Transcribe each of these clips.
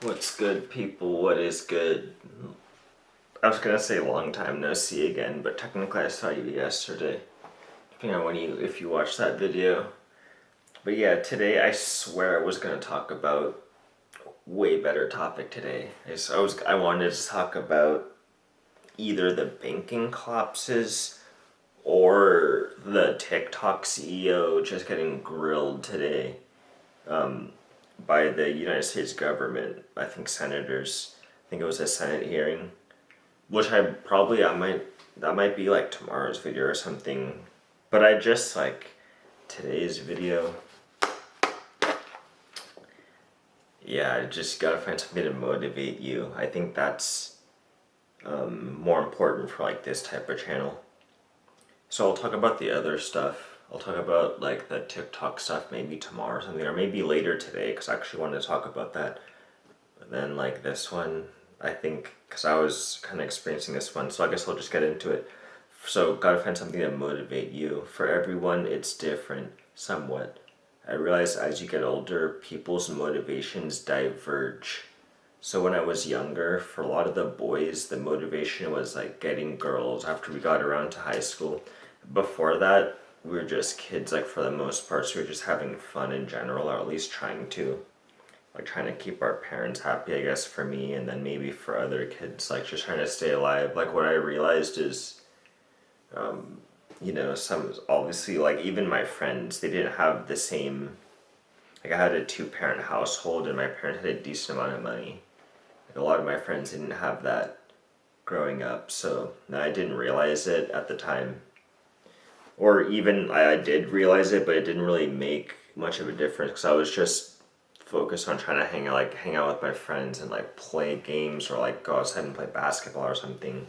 What's good, people? What is good? I was gonna say long time no see again, but technically I saw you yesterday. Depending on if you watched that video. But yeah, today I swear I was gonna talk about way better topic today. I wanted to talk about either the banking collapses or the TikTok CEO just getting grilled today by the United States government. I think senators. I think it was a Senate hearing. Which I might that might be like tomorrow's video or something. But I just like today's video. Yeah, I just gotta find something to motivate you. I think that's more important for like this type of channel. So I'll talk about the other stuff. I'll talk about like the TikTok stuff maybe tomorrow or something, or maybe later today because I actually wanted to talk about that. But then like this one, I think because I was kind of experiencing this one, so I guess I'll just get into it. So, gotta find something to motivate you. For everyone, it's different, somewhat. I realize as you get older, people's motivations diverge. So, when I was younger, for a lot of the boys, the motivation was like getting girls after we got around to high school. Before that, we were just kids, like for the most part, so we were just having fun in general, or at least trying to. Like trying to keep our parents happy, I guess, for me, and then maybe for other kids, like just trying to stay alive. Like, what I realized is some obviously like even my friends they didn't have the same. Like I had a two-parent household and my parents had a decent amount of money. Like a lot of my friends didn't have that growing up, so I didn't realize it at the time. Or even I did realize it, but it didn't really make much of a difference because I was just focused on trying to hang out with my friends and like play games or like go outside and play basketball or something.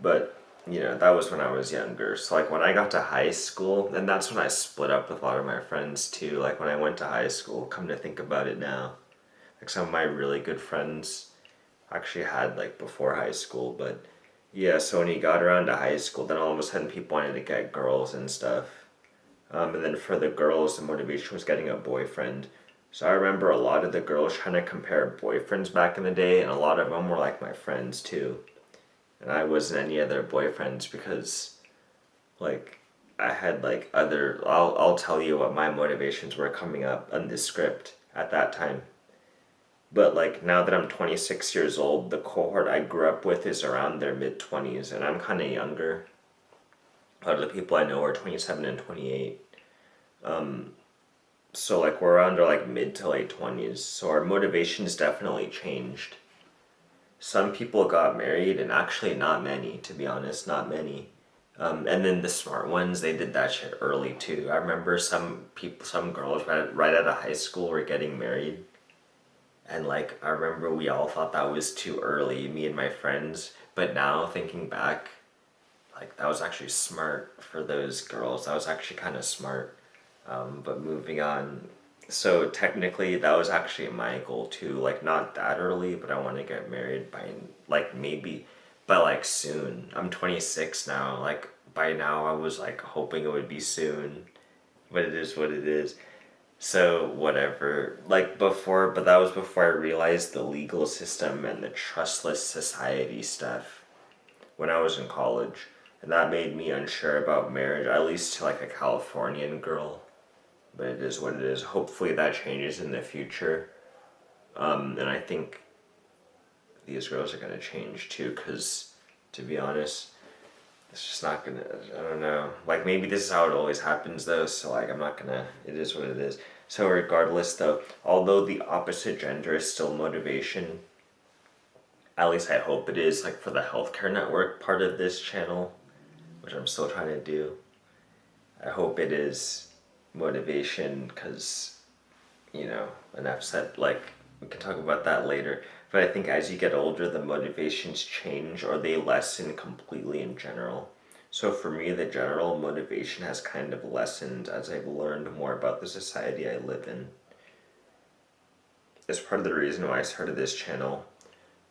But that was when I was younger. So like when I got to high school, and that's when I split up with a lot of my friends too. Like when I went to high school, come to think about it now, like some of my really good friends actually had like before high school. But yeah, so when you got around to high school, then all of a sudden people wanted to get girls and stuff. And then for the girls, the motivation was getting a boyfriend. So I remember a lot of the girls trying to compare boyfriends back in the day, and a lot of them were like my friends too. And I wasn't any of their boyfriends because like I had like other I'll tell you what my motivations were coming up on this script at that time. But like now that I'm 26 years old, the cohort I grew up with is around their mid 20s and I'm kind of younger. A lot of the people I know are 27 and 28. So like we're under like mid to late 20s. So our motivations definitely changed. Some people got married and actually not many, to be honest, not many. And then the smart ones, they did that shit early too. I remember some girls right out of high school were getting married. And like, I remember we all thought that was too early, me and my friends. But now thinking back, like, that was actually smart for those girls. That was actually kind of smart. But moving on. So technically, that was actually my goal too. Like, not that early, but I want to get married by, like, maybe, but like soon. I'm 26 now. Like, by now, I was like hoping it would be soon. But it is what it is. So, whatever. Like, before, but that was before I realized the legal system and the trustless society stuff when I was in college. And that made me unsure about marriage, at least to like a Californian girl, but it is what it is. Hopefully that changes in the future. And I think these girls are gonna change too, because to be honest, it's just not gonna. I don't know. Like maybe this is how it always happens though. So like I'm not gonna. It is what it is. So regardless though, although the opposite gender is still motivation, at least I hope it is. Like for the healthcare network part of this channel, which I'm still trying to do. I hope it is motivation because enough said. Like we can talk about that later. But I think as you get older, the motivations change or they lessen completely in general. So for me, the general motivation has kind of lessened as I've learned more about the society I live in. It's part of the reason why I started this channel.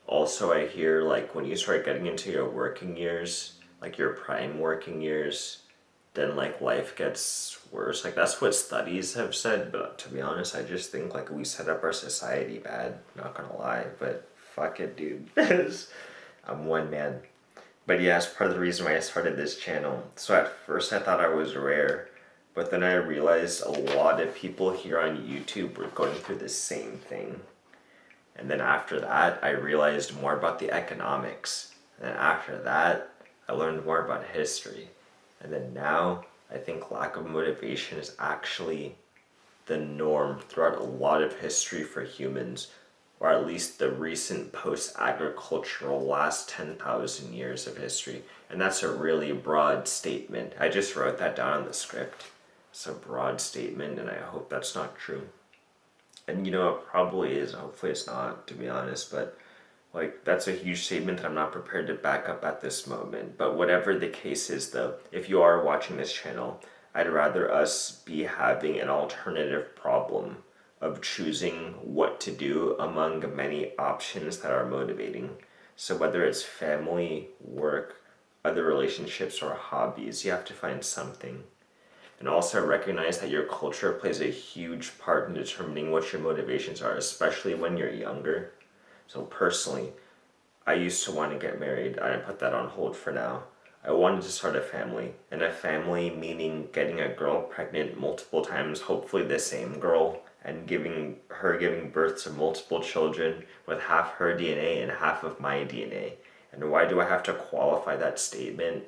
Also, I hear like when you start getting into your working years, like your prime working years, then like life gets worse. Like that's what studies have said, but to be honest, I just think like we set up our society bad, not gonna lie, but fuck it, dude. I'm one man. But yeah, it's part of the reason why I started this channel. So at first I thought I was rare, but then I realized a lot of people here on YouTube were going through the same thing. And then after that, I realized more about the economics. And then after that, I learned more about history. And then now, I think lack of motivation is actually the norm throughout a lot of history for humans, or at least the recent post agricultural last 10,000 years of history. And that's a really broad statement. I just wrote that down on the script. It's a broad statement, and I hope that's not true. And you know, it probably is. Hopefully, it's not, to be honest. But like, that's a huge statement that I'm not prepared to back up at this moment. But whatever the case is, though, if you are watching this channel, I'd rather us be having an alternative problem of choosing what to do among many options that are motivating. So, whether it's family, work, other relationships, or hobbies, you have to find something. And also recognize that your culture plays a huge part in determining what your motivations are, especially when you're younger. So personally, I used to want to get married. I put that on hold for now. I wanted to start a family, and a family meaning getting a girl pregnant multiple times, hopefully the same girl, and giving birth to multiple children with half her DNA and half of my DNA. And why do I have to qualify that statement?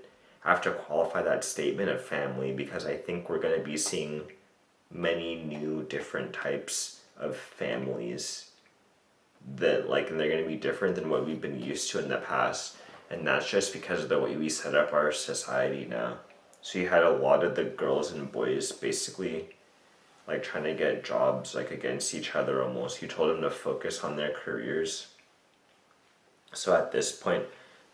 I have to qualify that statement of family because I think we're going to be seeing many new different types of families that like, and they're going to be different than what we've been used to in the past, and that's just because of the way we set up our society now. So you had a lot of the girls and boys basically like trying to get jobs like against each other almost. You told them to focus on their careers. So at this point,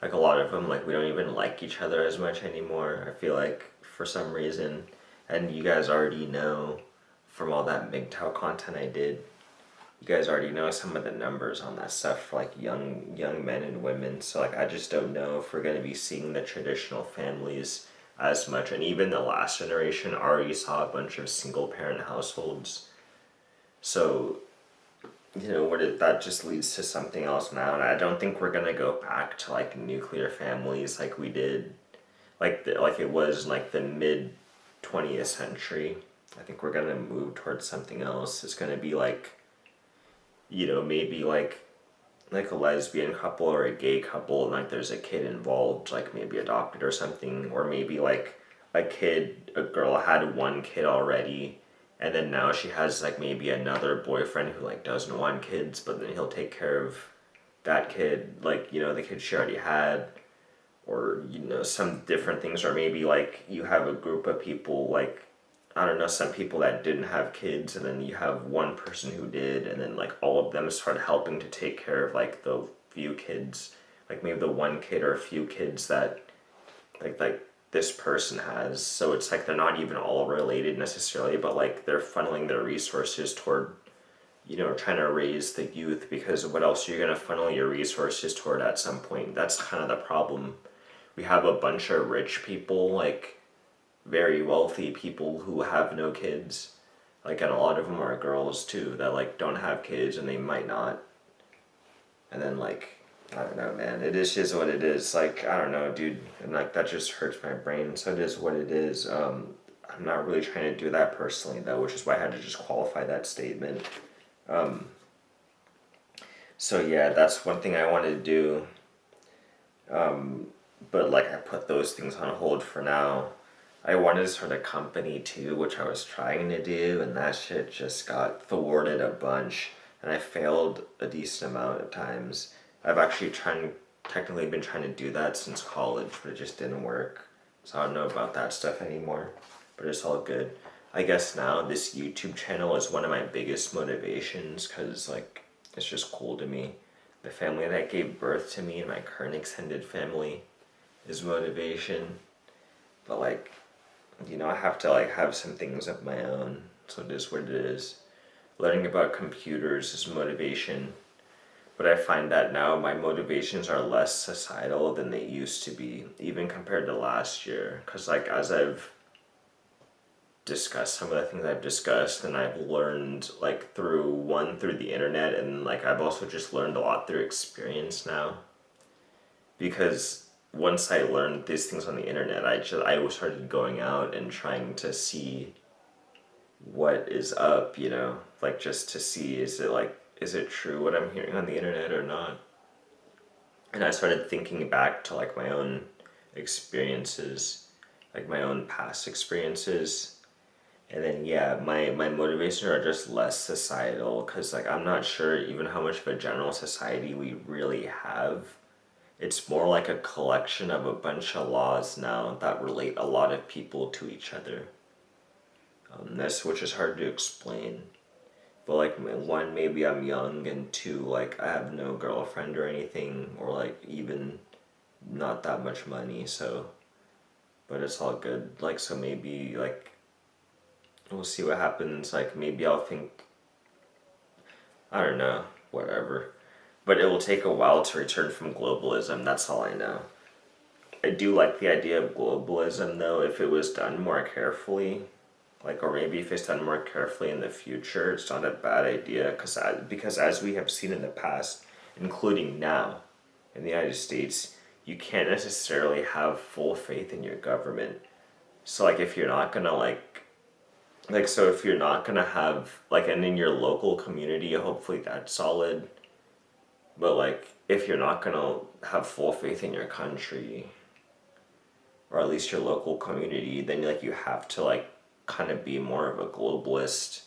like a lot of them, like we don't even like each other as much anymore. I feel like for some reason, and you guys already know from all that MGTOW content I did, you guys already know some of the numbers on that stuff for like young men and women. So like I just don't know if we're gonna be seeing the traditional families as much. And even the last generation already saw a bunch of single parent households. So you know that just leads to something else now, and I don't think we're gonna go back to like nuclear families like we did, like it was in like the mid 20th century. I think we're gonna move towards something else. It's gonna be like, you know, maybe like a lesbian couple or a gay couple, and like there's a kid involved, like maybe adopted or something, or maybe like a girl had one kid already, and then now she has like maybe another boyfriend who like doesn't want kids, but then he'll take care of that kid, like, you know, the kid she already had, or you know, some different things. Or maybe like you have a group of people, like I don't know, some people that didn't have kids, and then you have one person who did, and then like all of them start helping to take care of like the few kids, like maybe the one kid or a few kids that like this person has. So it's like they're not even all related necessarily, but like they're funneling their resources toward, you know, trying to raise the youth, because what else are you going to funnel your resources toward at some point? That's kind of the problem. We have a bunch of rich people, like very wealthy people who have no kids, like, and a lot of them are girls too that like don't have kids and they might not. And then like, I don't know, man, it is just what it is. Like, I don't know, dude, and like that just hurts my brain. So it is what it is. I'm not really trying to do that personally though, which is why I had to just qualify that statement. So yeah, that's one thing I wanted to do. But like I put those things on hold for now. I wanted to start a company too, which I was trying to do, and that shit just got thwarted a bunch, and I failed a decent amount of times. I've actually technically been trying to do that since college, but it just didn't work. So I don't know about that stuff anymore, but it's all good. I guess now this YouTube channel is one of my biggest motivations because like it's just cool to me. The family that gave birth to me and my current extended family is motivation. But like, you know, I have to like have some things of my own. So it is what it is. Learning about computers is motivation. But I find that now my motivations are less societal than they used to be, even compared to last year. Because like as I've discuss some of the things I've discussed, and I've learned like through the internet, and like I've also just learned a lot through experience now. Because once I learned these things on the internet, I started going out and trying to see what is up, like just to see, is it true what I'm hearing on the internet or not? And I started thinking back to like my own experiences, like my own past experiences. And then yeah, my motivations are just less societal, because like I'm not sure even how much of a general society we really have. It's more like a collection of a bunch of laws now that relate a lot of people to each other. This which is hard to explain. But like one, maybe I'm young, and two, like I have no girlfriend or anything, or like even not that much money. So, but it's all good. Like so, maybe like we'll see what happens. Like maybe I'll think, I don't know, whatever. But it will take a while to return from globalism. That's all I know. I do like the idea of globalism though, if it was done more carefully. Like, or maybe if it's done more carefully in the future, it's not a bad idea. Because as we have seen in the past, including now in the United States, you can't necessarily have full faith in your government. So like if you're not gonna so if you're not gonna have like, and in your local community, hopefully that's solid. But like if you're not gonna have full faith in your country, or at least your local community, then like you have to like kind of be more of a globalist,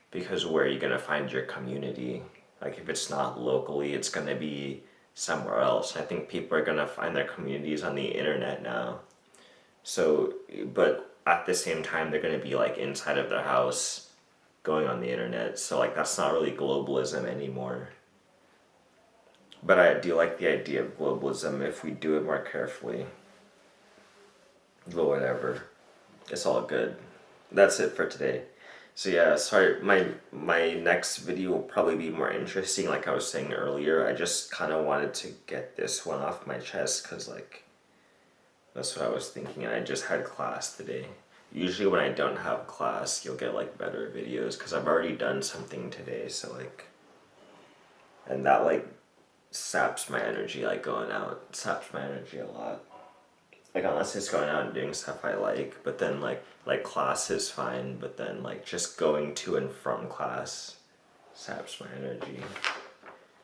because where are you gonna find your community? Like if it's not locally, it's gonna be somewhere else. I think people are gonna find their communities on the internet now. So, but at the same time, they're gonna be like inside of their house going on the internet. So like that's not really globalism anymore. But I do like the idea of globalism if we do it more carefully. But whatever. It's all good. That's it for today. So yeah, sorry, my next video will probably be more interesting, like I was saying earlier. I just kind of wanted to get this one off my chest, because like that's what I was thinking. I just had class today. Usually when I don't have class, you'll get like better videos, because I've already done something today. So like, and that like saps my energy, like going out. It saps my energy a lot. Like unless it's going out and doing stuff I like, but then like class is fine, but then like just going to and from class saps my energy.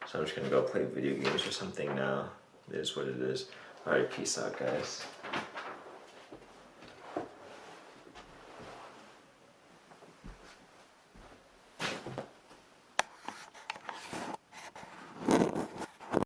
So I'm just gonna go play video games or something now. It is what it is. Alright, peace out guys.